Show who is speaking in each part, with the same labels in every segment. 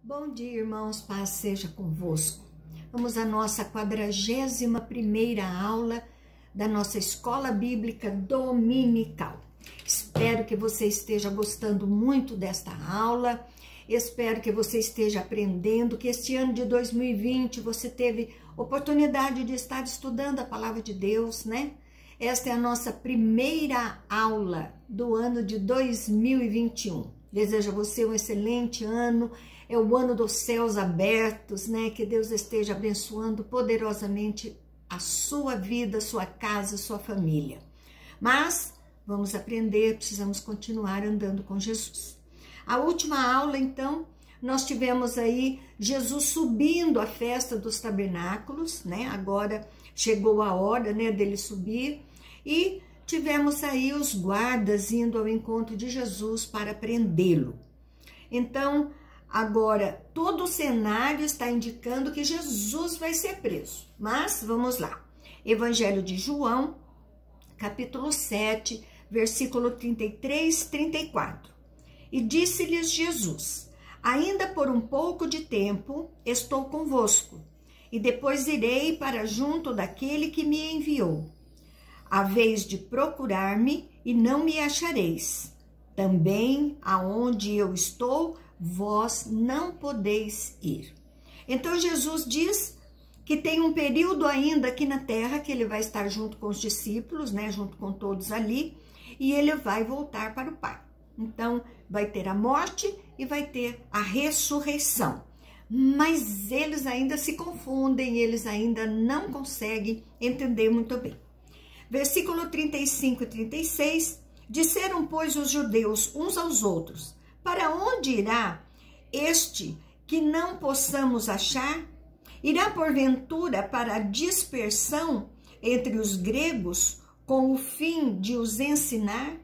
Speaker 1: Bom dia, irmãos, paz seja convosco. Vamos à nossa 41ª aula da nossa Escola Bíblica Dominical. Espero que você esteja gostando muito desta aula, espero que você esteja aprendendo, que este ano de 2020 você teve oportunidade de estar estudando a Palavra de Deus, né? Esta é a nossa primeira aula do ano de 2021. Desejo a você um excelente ano. É o ano dos céus abertos, né? Que Deus esteja abençoando poderosamente a sua vida, sua casa, sua família. Mas vamos aprender, precisamos continuar andando com Jesus. A última aula, então, nós tivemos aí Jesus subindo a festa dos tabernáculos, né? Agora chegou a hora, né, dele subir e tivemos aí os guardas indo ao encontro de Jesus para prendê-lo. Então, agora, todo o cenário está indicando que Jesus vai ser preso. Mas, vamos lá. Evangelho de João, capítulo 7, versículo 33 e 34. E disse-lhes Jesus: ainda por um pouco de tempo estou convosco, e depois irei para junto daquele que me enviou. Haveis de procurar-me e não me achareis. Também aonde eu estou, vós não podeis ir. Então Jesus diz que tem um período ainda aqui na terra que ele vai estar junto com os discípulos, né, junto com todos ali, e ele vai voltar para o Pai. Então vai ter a morte e vai ter a ressurreição. Mas eles ainda se confundem, eles ainda não conseguem entender muito bem. Versículo 35 e 36, disseram, pois, os judeus uns aos outros: para onde irá este que não possamos achar? Irá, porventura, para a dispersão entre os gregos, com o fim de os ensinar?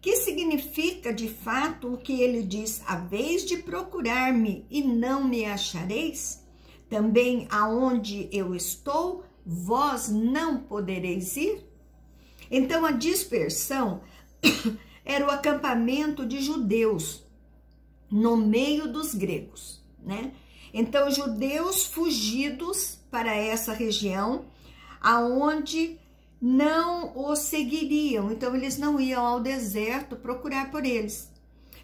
Speaker 1: Que significa, de fato, o que ele diz: haveis de procurar-me e não me achareis? Também aonde eu estou, vós não podereis ir? Então, a dispersão era o acampamento de judeus no meio dos gregos, né? Então, judeus fugidos para essa região, aonde não os seguiriam. Então, eles não iam ao deserto procurar por eles.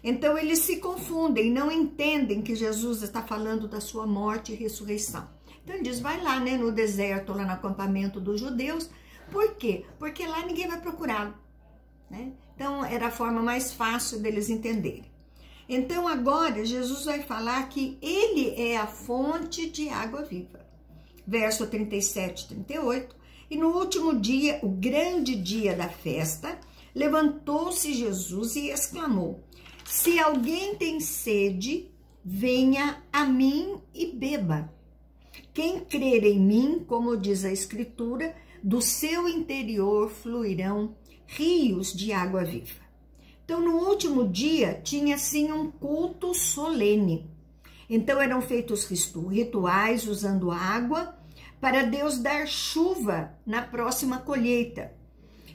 Speaker 1: Então, eles se confundem, não entendem que Jesus está falando da sua morte e ressurreição. Então, ele diz, vai lá, né, no deserto, lá no acampamento dos judeus. Por quê? Porque lá ninguém vai procurá-lo, né? Então, era a forma mais fácil deles entenderem. Então, agora, Jesus vai falar que ele é a fonte de água viva. Verso 37 e 38. E no último dia, o grande dia da festa, levantou-se Jesus e exclamou: se alguém tem sede, venha a mim e beba. Quem crer em mim, como diz a Escritura, do seu interior fluirão rios de água viva. Então, no último dia, tinha sim um culto solene. Então, eram feitos rituais usando água para Deus dar chuva na próxima colheita.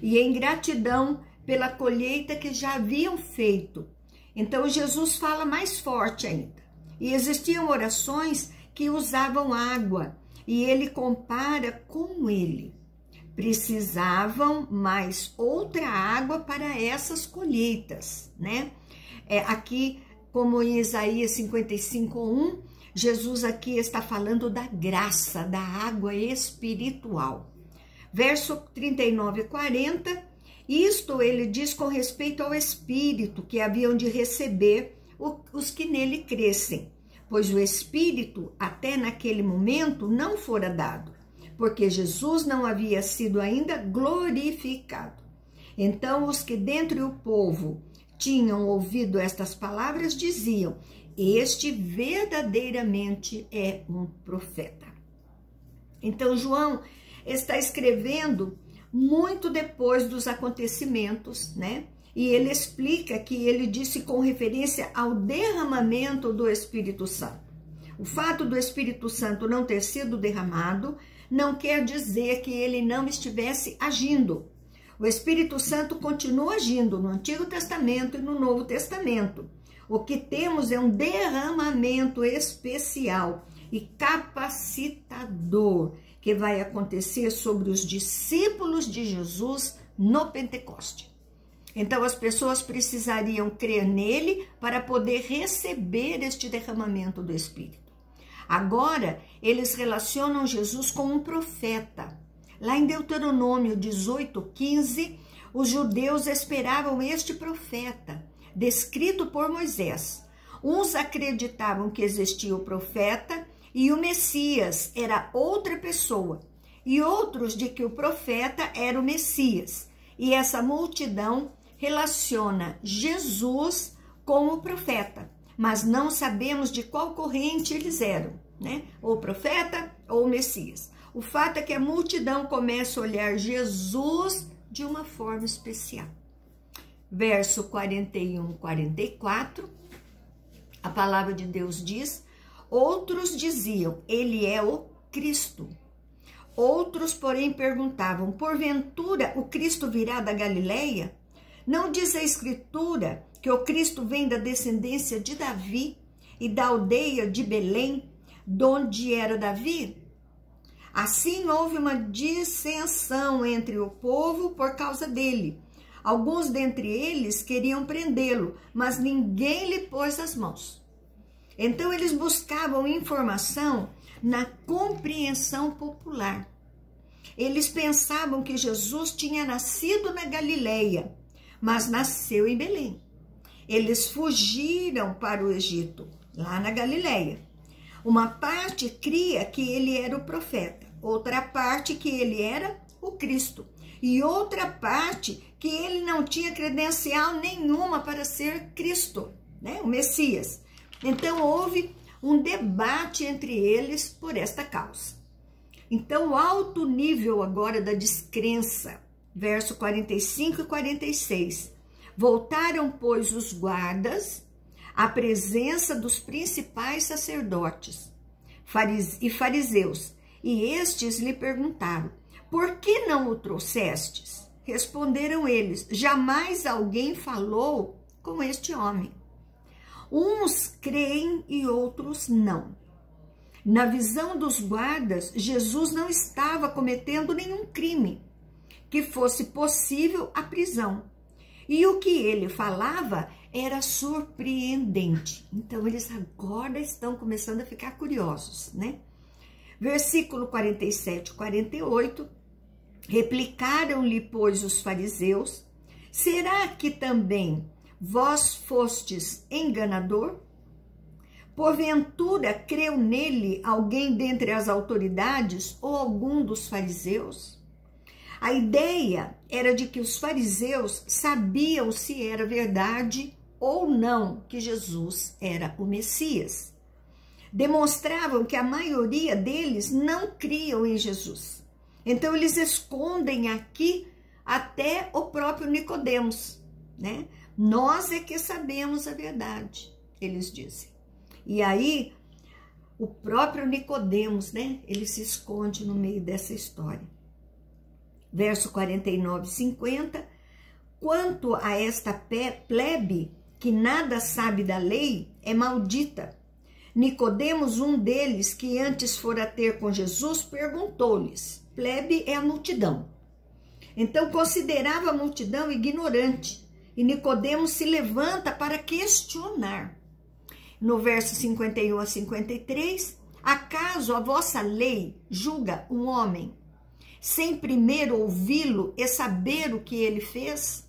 Speaker 1: E em gratidão pela colheita que já haviam feito. Então, Jesus fala mais forte ainda. E existiam orações que usavam água. E ele compara com ele. Precisavam mais outra água para essas colheitas, né? Aqui, como em Isaías 55:1, Jesus aqui está falando da graça, da água espiritual. Verso 39 e 40, isto ele diz com respeito ao Espírito que haviam de receber os que nele crescem, pois o Espírito até naquele momento não fora dado, porque Jesus não havia sido ainda glorificado. Então, os que dentre o povo tinham ouvido estas palavras diziam: este verdadeiramente é um profeta. Então, João está escrevendo muito depois dos acontecimentos, né? E ele explica que ele disse com referência ao derramamento do Espírito Santo. O fato do Espírito Santo não ter sido derramado não quer dizer que ele não estivesse agindo. O Espírito Santo continua agindo no Antigo Testamento e no Novo Testamento. O que temos é um derramamento especial e capacitador que vai acontecer sobre os discípulos de Jesus no Pentecoste. Então as pessoas precisariam crer nele para poder receber este derramamento do Espírito. Agora, eles relacionam Jesus com um profeta. Lá em Deuteronômio 18:15, os judeus esperavam este profeta, descrito por Moisés. Uns acreditavam que existia o profeta e o Messias era outra pessoa, e outros de que o profeta era o Messias. E essa multidão relaciona Jesus com o profeta, mas não sabemos de qual corrente eles eram, né? Ou o profeta ou o Messias. O fato é que a multidão começa a olhar Jesus de uma forma especial. Verso 41, 44, a palavra de Deus diz: outros diziam, ele é o Cristo. Outros, porém, perguntavam, porventura o Cristo virá da Galileia? Não diz a Escritura que o Cristo vem da descendência de Davi e da aldeia de Belém, donde era Davi? Assim houve uma dissensão entre o povo por causa dele. Alguns dentre eles queriam prendê-lo, mas ninguém lhe pôs as mãos. Então eles buscavam informação na compreensão popular. Eles pensavam que Jesus tinha nascido na Galileia, mas nasceu em Belém. Eles fugiram para o Egito, lá na Galileia. Uma parte cria que ele era o profeta, outra parte que ele era o Cristo, e outra parte que ele não tinha credencial nenhuma para ser Cristo, né? O Messias. Então houve um debate entre eles por esta causa. Então, o alto nível agora da descrença, verso 45 e 46. Voltaram, pois, os guardas à presença dos principais sacerdotes e fariseus, e estes lhe perguntaram, por que não o trouxestes? Responderam eles, jamais alguém falou com este homem. Uns creem e outros não. Na visão dos guardas, Jesus não estava cometendo nenhum crime que fosse possível a prisão. E o que ele falava era surpreendente. Então, eles agora estão começando a ficar curiosos, né? Versículo 47 e 48. Replicaram-lhe, pois, os fariseus, será que também vós fostes enganador? Porventura creu nele alguém dentre as autoridades ou algum dos fariseus? A ideia era de que os fariseus sabiam se era verdade ou não que Jesus era o Messias. Demonstravam que a maioria deles não criam em Jesus. Então eles escondem aqui até o próprio Nicodemos, né? Nós é que sabemos a verdade, eles dizem. E aí, o próprio Nicodemos, né? Ele se esconde no meio dessa história. Verso 49 e 50. Quanto a esta plebe que nada sabe da lei, é maldita. Nicodemos, um deles que antes fora ter com Jesus, perguntou-lhes. Plebe é a multidão. Então considerava a multidão ignorante. E Nicodemos se levanta para questionar. No verso 51 a 53, acaso a vossa lei julga um homem sem primeiro ouvi-lo e saber o que ele fez?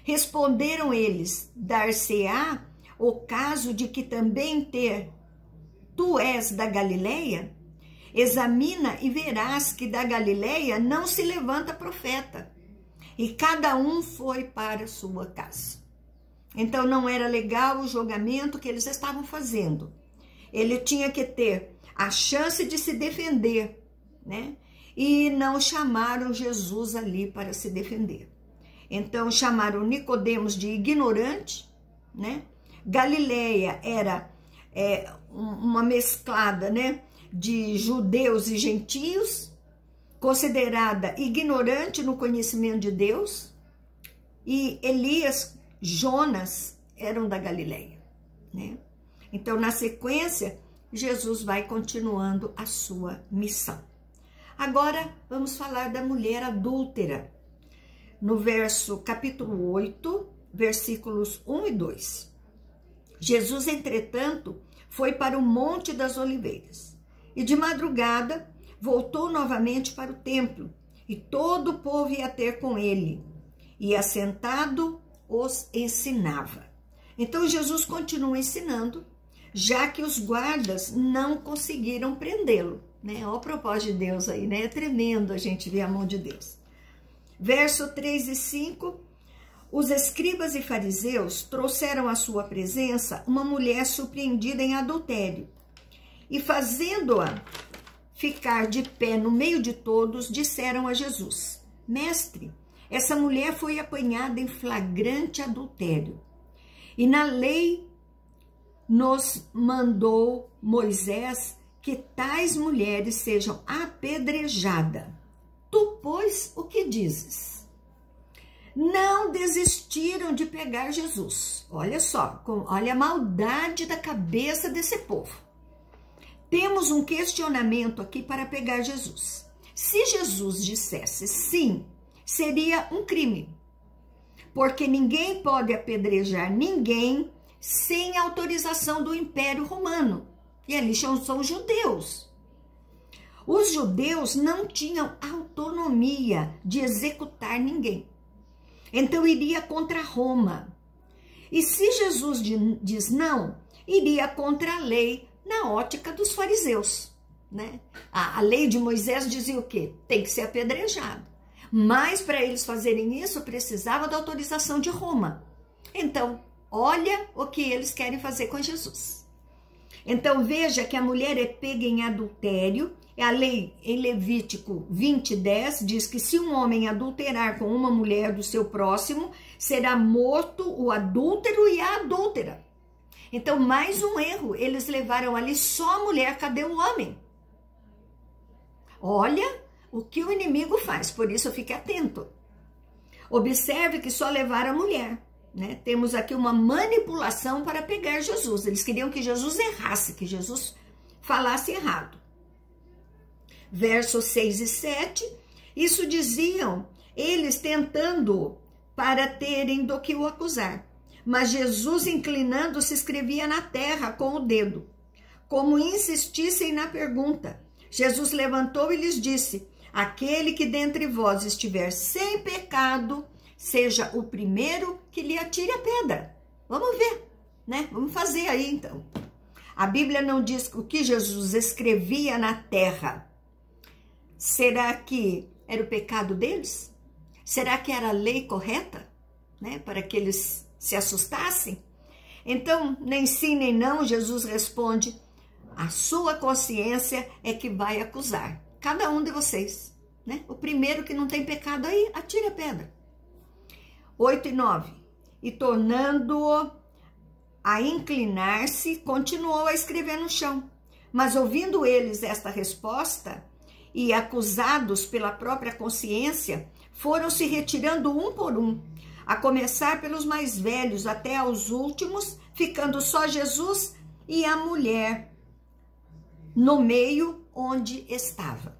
Speaker 1: Responderam eles, dar-se-á o caso de que também tu és da Galileia? Examina e verás que da Galileia não se levanta profeta. E cada um foi para sua casa. Então não era legal o julgamento que eles estavam fazendo. Ele tinha que ter a chance de se defender, né? E não chamaram Jesus ali para se defender. Então chamaram Nicodemos de ignorante, né? Galileia era uma mesclada, né, de judeus e gentios, considerada ignorante no conhecimento de Deus, e Elias, Jonas eram da Galileia. né? Então, na sequência, Jesus vai continuando a sua missão. Agora, vamos falar da mulher adúltera. No capítulo 8, versículos 1 e 2. Jesus, entretanto, foi para o Monte das Oliveiras e de madrugada voltou novamente para o templo e todo o povo ia ter com ele e assentado os ensinava. Então Jesus continua ensinando, já que os guardas não conseguiram prendê-lo, né? Olha o propósito de Deus aí, né? É tremendo a gente ver a mão de Deus. Verso 3 e 5, os escribas e fariseus trouxeram à sua presença uma mulher surpreendida em adultério e, fazendo-a ficar de pé no meio de todos, disseram a Jesus: Mestre, essa mulher foi apanhada em flagrante adultério e na lei nos mandou Moisés que tais mulheres sejam apedrejadas. Tu, pois, o que dizes? Não desistiram de pegar Jesus. Olha só, olha a maldade da cabeça desse povo. Temos um questionamento aqui para pegar Jesus. Se Jesus dissesse sim, seria um crime, porque ninguém pode apedrejar ninguém sem autorização do Império Romano. E ali são os judeus. Os judeus não tinham autonomia de executar ninguém. Então iria contra Roma. E se Jesus diz não, iria contra a lei na ótica dos fariseus, né? A lei de Moisés dizia o quê? Tem que ser apedrejado. Mas para eles fazerem isso, precisava da autorização de Roma. Então, olha o que eles querem fazer com Jesus. Então, veja que a mulher é pega em adultério. A lei em Levítico 20:10 diz que se um homem adulterar com uma mulher do seu próximo, será morto o adúltero e a adúltera. Então, mais um erro, eles levaram ali só a mulher, cadê o homem? Olha o que o inimigo faz, por isso fique atento. Observe que só levaram a mulher, né? Temos aqui uma manipulação para pegar Jesus. Eles queriam que Jesus errasse, que Jesus falasse errado. Versos 6 e 7, isso diziam eles tentando para terem do que o acusar. Mas Jesus, inclinando-se, escrevia na terra com o dedo, como insistissem na pergunta. Jesus levantou e lhes disse: aquele que dentre vós estiver sem pecado, seja o primeiro que lhe atire a pedra. Vamos ver, né? Vamos fazer aí então. A Bíblia não diz o que Jesus escrevia na terra. Será que era o pecado deles? Será que era a lei correta, né? Para que eles se assustassem? Então, nem sim nem não, Jesus responde: a sua consciência é que vai acusar cada um de vocês, né? O primeiro que não tem pecado aí, atire a pedra. 8 e 9. E tornando-o a inclinar-se, continuou a escrever no chão. Mas ouvindo eles esta resposta, e acusados pela própria consciência, foram se retirando um por um, a começar pelos mais velhos até aos últimos, ficando só Jesus e a mulher no meio onde estava.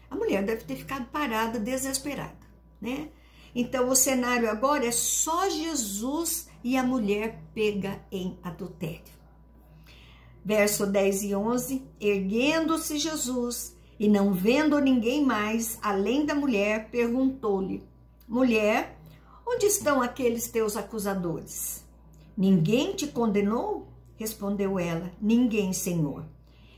Speaker 1: A mulher deve ter ficado parada, desesperada, né? Então o cenário agora é só Jesus e a mulher pega em adultério. Verso 10 e 11, erguendo-se Jesus e não vendo ninguém mais, além da mulher, perguntou-lhe: mulher, onde estão aqueles teus acusadores? Ninguém te condenou? Respondeu ela: ninguém, Senhor.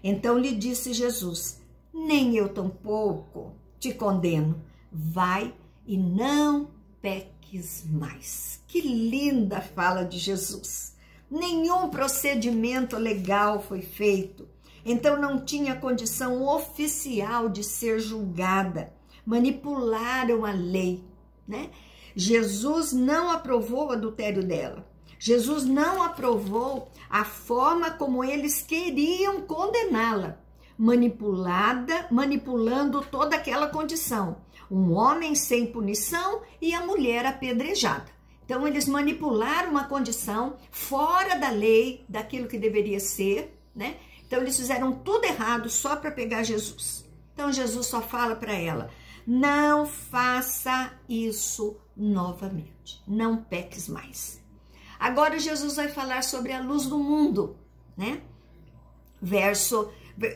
Speaker 1: Então lhe disse Jesus: nem eu tampouco te condeno. Vai e não peques mais. Que linda fala de Jesus. Nenhum procedimento legal foi feito. Então não tinha condição oficial de ser julgada. Manipularam a lei, né? Jesus não aprovou o adultério dela. Jesus não aprovou a forma como eles queriam condená-la. Manipulando toda aquela condição. Um homem sem punição e a mulher apedrejada. Então, eles manipularam uma condição fora da lei, daquilo que deveria ser, né? Então, eles fizeram tudo errado só para pegar Jesus. Então, Jesus só fala para ela, não faça isso novamente, não peques mais. Agora, Jesus vai falar sobre a luz do mundo, né?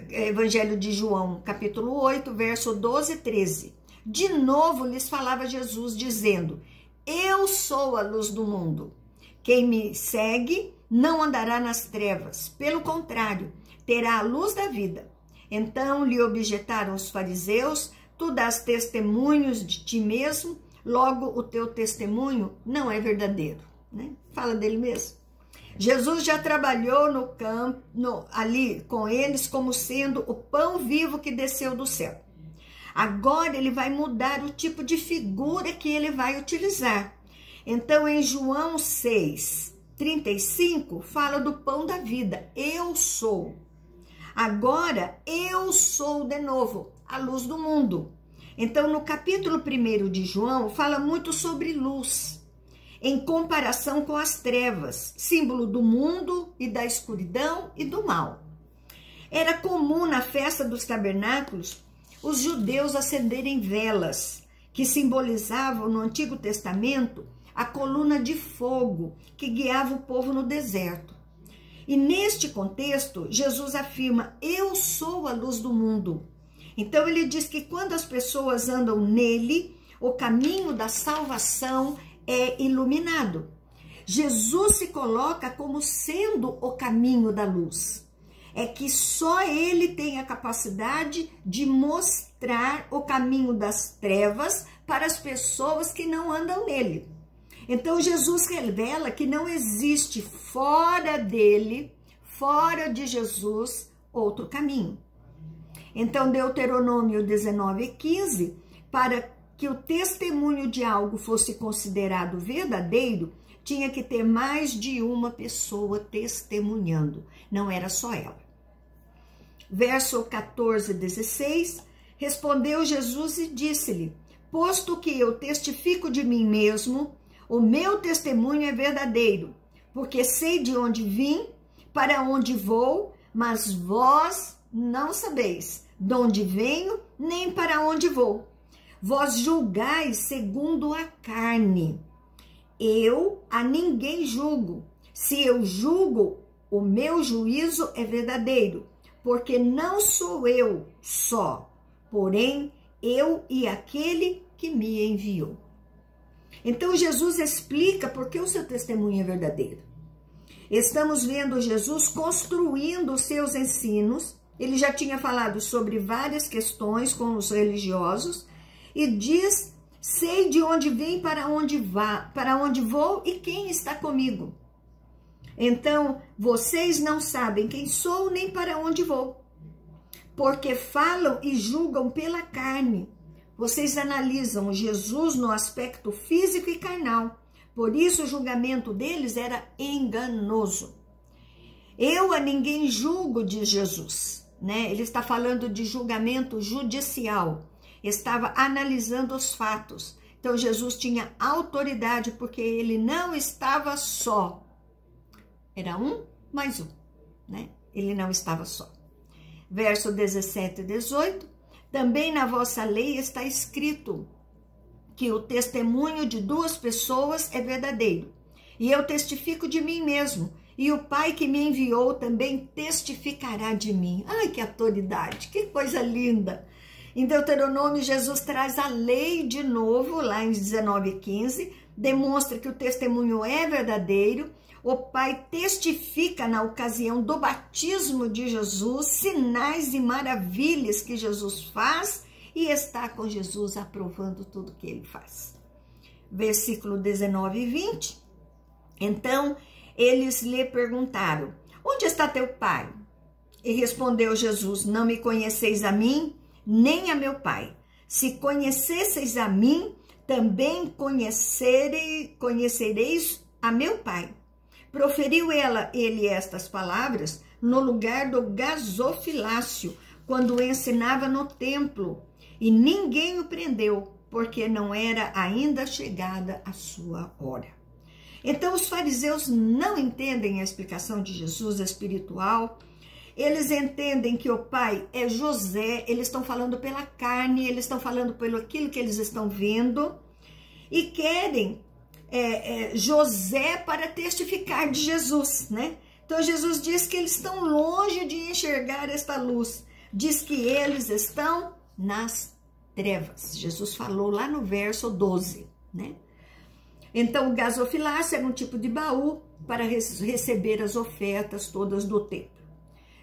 Speaker 1: Evangelho de João, capítulo 8, verso 12 e 13. De novo lhes falava Jesus, dizendo, eu sou a luz do mundo. Quem me segue não andará nas trevas. Pelo contrário, terá a luz da vida. Então lhe objetaram os fariseus, tu dás testemunhos de ti mesmo, logo o teu testemunho não é verdadeiro. Né? Fala dele mesmo. Jesus já trabalhou no campo, ali com eles, como sendo o pão vivo que desceu do céu. Agora ele vai mudar o tipo de figura que ele vai utilizar. Então, em João 6, 35, fala do pão da vida. Eu sou. Agora, eu sou de novo a luz do mundo. Então, no capítulo 1 de João, fala muito sobre luz, em comparação com as trevas, símbolo do mundo e da escuridão e do mal. Era comum na festa dos tabernáculos os judeus acenderem velas, que simbolizavam no Antigo Testamento a coluna de fogo que guiava o povo no deserto. E neste contexto, Jesus afirma, eu sou a luz do mundo. Então ele diz que quando as pessoas andam nele, o caminho da salvação é iluminado. Jesus se coloca como sendo o caminho da luz. É que só ele tem a capacidade de mostrar o caminho das trevas para as pessoas que não andam nele. Então Jesus revela que não existe fora dele, fora de Jesus, outro caminho. Então Deuteronômio 19:15, para que o testemunho de algo fosse considerado verdadeiro, tinha que ter mais de uma pessoa testemunhando, não era só ela. Verso 14, 16, respondeu Jesus e disse-lhe, posto que eu testifico de mim mesmo, o meu testemunho é verdadeiro, porque sei de onde vim, para onde vou, mas vós não sabeis de onde venho, nem para onde vou. Vós julgais segundo a carne. Eu a ninguém julgo. Se eu julgo, o meu juízo é verdadeiro, porque não sou eu só, porém eu e aquele que me enviou. Então Jesus explica por que o seu testemunho é verdadeiro. Estamos vendo Jesus construindo os seus ensinos. Ele já tinha falado sobre várias questões com os religiosos e diz, sei de onde vim, para onde vou e quem está comigo. Então, vocês não sabem quem sou nem para onde vou, porque falam e julgam pela carne. Vocês analisam Jesus no aspecto físico e carnal, por isso o julgamento deles era enganoso. Eu a ninguém julgo, diz Jesus, né? Ele está falando de julgamento judicial, estava analisando os fatos. Então Jesus tinha autoridade porque ele não estava só. Era um mais um, né? Ele não estava só. Verso 17 e 18. Também na vossa lei está escrito que o testemunho de duas pessoas é verdadeiro. E eu testifico de mim mesmo. E o Pai que me enviou também testificará de mim. Ai, que autoridade, que coisa linda. Em Deuteronômio, Jesus traz a lei de novo, lá em 19:15, demonstra que o testemunho é verdadeiro. O Pai testifica na ocasião do batismo de Jesus, sinais e maravilhas que Jesus faz e está com Jesus aprovando tudo que ele faz. Versículo 19 e 20. Então, eles lhe perguntaram, onde está teu pai? E respondeu Jesus, não me conheceis a mim, nem a meu pai. Se conhecesseis a mim, também conhecereis a meu pai. Proferiu ele estas palavras no lugar do gasofilácio, quando ensinava no templo, e ninguém o prendeu, porque não era ainda chegada a sua hora. Então, os fariseus não entendem a explicação de Jesus espiritual. Eles entendem que o pai é José, eles estão falando pela carne, eles estão falando pelo aquilo que eles estão vendo, e querem José para testificar de Jesus, né? Então, Jesus diz que eles estão longe de enxergar esta luz, diz que eles estão nas trevas. Jesus falou lá no verso 12, né? Então, o gasofilácio era um tipo de baú para receber as ofertas todas do templo.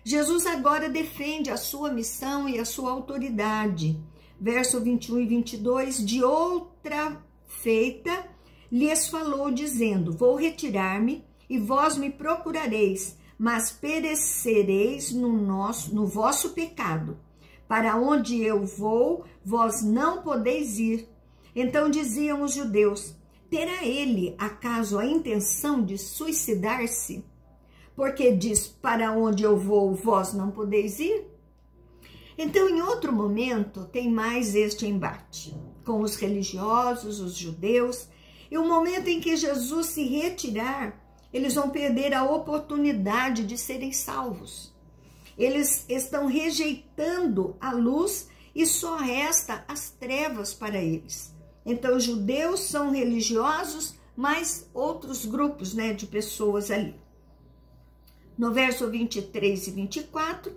Speaker 1: Jesus agora defende a sua missão e a sua autoridade. Verso 21 e 22, de outra feita, lhes falou, dizendo, vou retirar-me e vós me procurareis, mas perecereis no vosso pecado. Para onde eu vou, vós não podeis ir. Então diziam os judeus, terá ele, acaso, a intenção de suicidar-se? Porque diz, para onde eu vou, vós não podeis ir? Então, em outro momento, tem mais este embate com os religiosos, os judeus, e o momento em que Jesus se retirar, eles vão perder a oportunidade de serem salvos. Eles estão rejeitando a luz e só resta as trevas para eles. Então, os judeus são religiosos, mas outros grupos, né, de pessoas ali. No verso 23 e 24,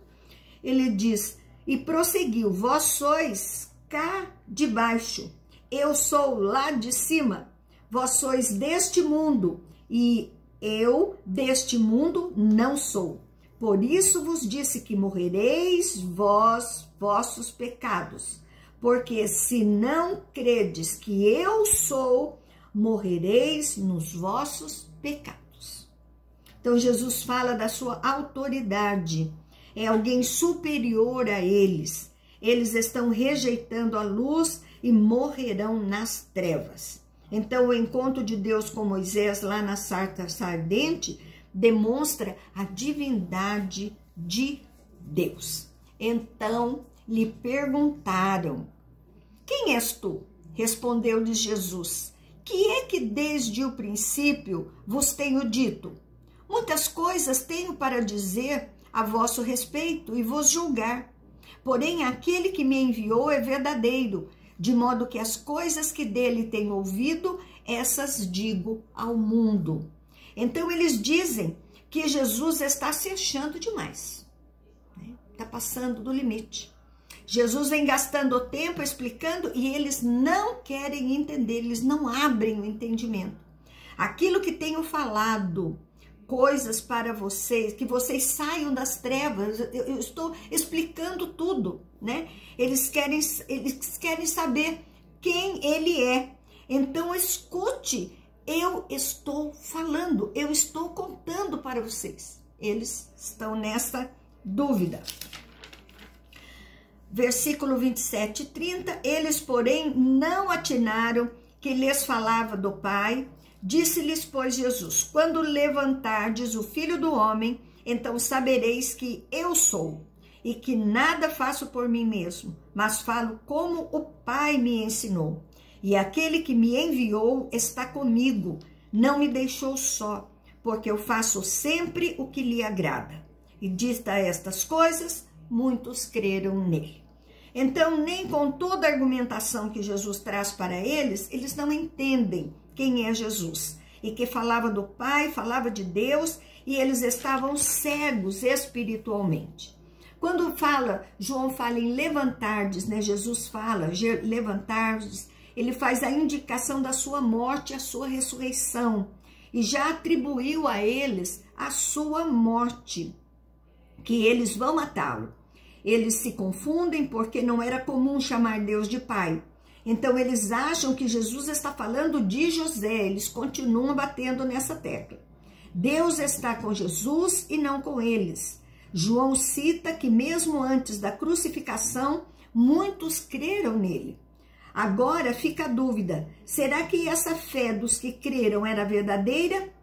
Speaker 1: ele diz, e prosseguiu, vós sois cá de baixo, eu sou lá de cima, vós sois deste mundo, e eu deste mundo não sou. Por isso vos disse que morrereis vossos pecados. Porque se não credes que eu sou, morrereis nos vossos pecados. Então, Jesus fala da sua autoridade. É alguém superior a eles. Eles estão rejeitando a luz e morrerão nas trevas. Então, o encontro de Deus com Moisés lá na sarça ardente demonstra a divindade de Deus. Então, lhe perguntaram, quem és tu? Respondeu-lhes Jesus, que é que desde o princípio vos tenho dito? Muitas coisas tenho para dizer a vosso respeito e vos julgar. Porém, aquele que me enviou é verdadeiro, de modo que as coisas que dele tenho ouvido, essas digo ao mundo. Então, eles dizem que Jesus está se achando demais, está passando do limite. Jesus vem gastando o tempo explicando e eles não querem entender, eles não abrem o entendimento. Aquilo que tenho falado, coisas para vocês, que vocês saiam das trevas, eu estou explicando tudo, né? Eles querem saber quem ele é. Então escute, eu estou falando, eu estou contando para vocês. Eles estão nessa dúvida. Versículo 27 e 30, eles, porém, não atinaram que lhes falava do Pai. Disse-lhes, pois, Jesus, quando levantardes o Filho do Homem, então sabereis que eu sou, e que nada faço por mim mesmo, mas falo como o Pai me ensinou. E aquele que me enviou está comigo, não me deixou só, porque eu faço sempre o que lhe agrada. E dita estas coisas, muitos creram nele. Então, nem com toda a argumentação que Jesus traz para eles, eles não entendem quem é Jesus. E que falava do Pai, falava de Deus, e eles estavam cegos espiritualmente. Quando João fala em levantardes, né? Jesus fala, levantardes, ele faz a indicação da sua morte e a sua ressurreição. E já atribuiu a eles a sua morte, que eles vão matá-lo. Eles se confundem porque não era comum chamar Deus de Pai. Então, eles acham que Jesus está falando de José. Eles continuam batendo nessa tecla. Deus está com Jesus e não com eles. João cita que mesmo antes da crucificação, muitos creram nele. Agora fica a dúvida, será que essa fé dos que creram era verdadeira?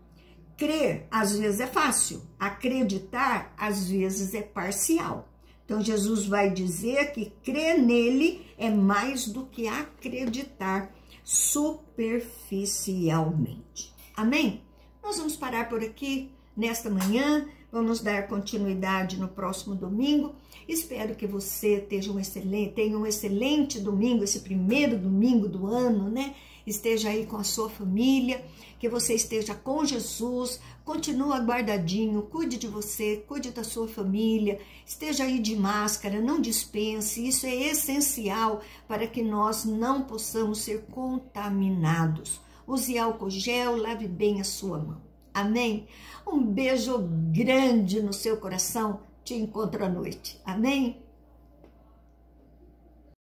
Speaker 1: Crer, às vezes, é fácil. Acreditar, às vezes, é parcial. Então, Jesus vai dizer que crer nele é mais do que acreditar superficialmente. Amém? Nós vamos parar por aqui nesta manhã, vamos dar continuidade no próximo domingo. Espero que você tenha um excelente domingo, esse primeiro domingo do ano, né? Esteja aí com a sua família, que você esteja com Jesus, continua guardadinho, cuide de você, cuide da sua família, esteja aí de máscara, não dispense, isso é essencial para que nós não possamos ser contaminados. Use álcool gel, lave bem a sua mão. Amém? Um beijo grande no seu coração, te encontro à noite. Amém?